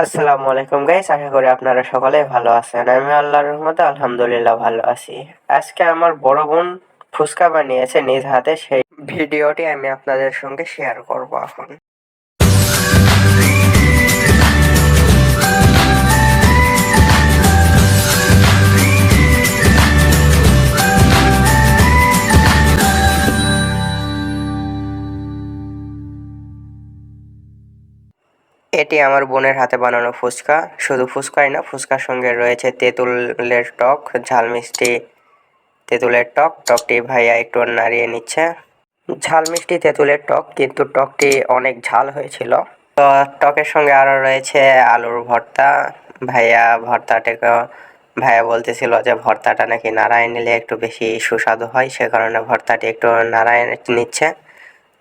আসসালামু আলাইকুম গাইস, আশা করি আপনারা সকলে ভালো আছেন। আমি আল্লাহর রহমতে আলহামদুলিল্লাহ ভালো আছি। আজকে আমার বড় বোন ফুচকা বানিয়েছে নিজ হাতে, সেই ভিডিওটি আমি আপনাদের সঙ্গে শেয়ার করব এখন। এটি আমার বোনের হাতে বানানো ফুচকা। শুধু ফুচকাই না, ফুচকার সঙ্গে রয়েছে তেঁতুলের টক, ঝাল মিষ্টি তেঁতুলের টক। টকটি ভাইয়া একটু নাড়িয়ে নিচ্ছে। ঝাল মিষ্টি তেঁতুলের টক, কিন্তু টকটি অনেক ঝাল হয়েছিল। তো টকের সঙ্গে আরও রয়েছে আলুর ভর্তা। ভাইয়া বলতেছিল যে ভর্তাটা নাকি নাড়ায় নিলে একটু বেশি সুস্বাদু হয়, সে কারণে ভর্তাটি একটু নাড়ায় নিচ্ছে।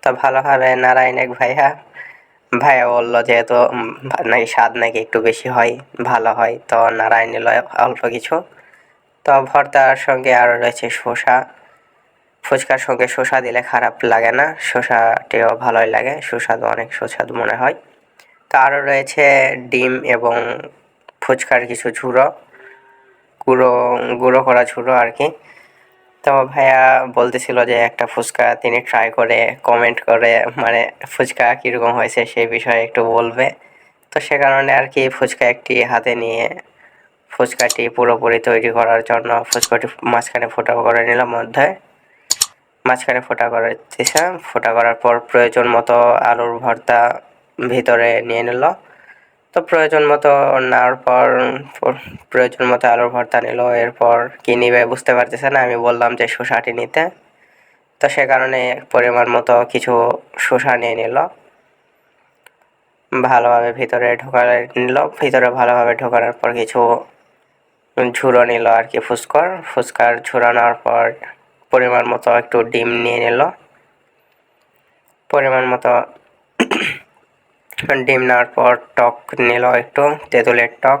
তো ভালোভাবে নাড়ায় নেক ভাইয়া। ভাইয়া বললো যেহেতু নাকি স্বাদ নাকি একটু বেশি হয়, ভালো হয়, তো নাড়ায় নিল অল্প কিছু। তো ভর্তার সঙ্গে আরও রয়েছে শসা। ফুচকার সঙ্গে শসা দিলে খারাপ লাগে না, শসাটিও ভালোই লাগে, সুস্বাদু, অনেক সুস্বাদু মনে হয়। তো আরও রয়েছে ডিম এবং ফুচকার কিছু গুঁড়ো গুঁড়ো করা ঝুড়ো আর কি। তো ভাইয়া বলতেছিল যে একটা ফুচকা তিনি ট্রাই করে কমেন্ট করে, মানে ফুচকা কীরকম হয়েছে সেই বিষয়ে একটু বলবে। তো সে কারণে আর কি ফুচকা একটি হাতে নিয়ে ফুচকাটি পুরোপুরি তৈরি করার জন্য ফুচকাটি মাঝখানে ফোটা করে নিলাম, মাঝখানে ফোটা করে দিছে। ফোটা করার পর প্রয়োজন মতো আলুর ভর্তা ভিতরে নিয়ে নিল। তো প্রয়োজন মতো নেওয়ার পর প্রয়োজন মতো আলুর ভর্তা নিল। এরপর কী নিবে বুঝতে পারতেছে না, আমি বললাম যে শসাটি নিতে। তো সে কারণে পরিমাণ মতো কিছু শসা নিয়ে নিল, ভালোভাবে ভিতরে ভিতরে ভালোভাবে ঢোকানোর পর কিছু ঝুড়ো নিল আর কি, ফুচকার ঝুড়ো নেওয়ার পর পরিমাণ মতো একটু ডিম নিয়ে নিল। পরিমাণ মতো ডিম নেওয়ার পর টক নিল, একটু তেঁতুলের টক।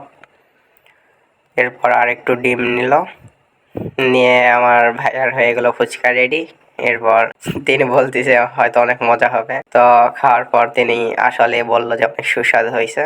এরপর আর একটু ডিম নিল, নিয়ে আমার ভাইয়ার হয়ে গেল ফুচকা রেডি। এরপর তিনি বলতেছে হয়তো অনেক মজা হবে। তো খাওয়ার পর তিনি আসলে বলল যে অনেক সুস্বাদু হয়েছে।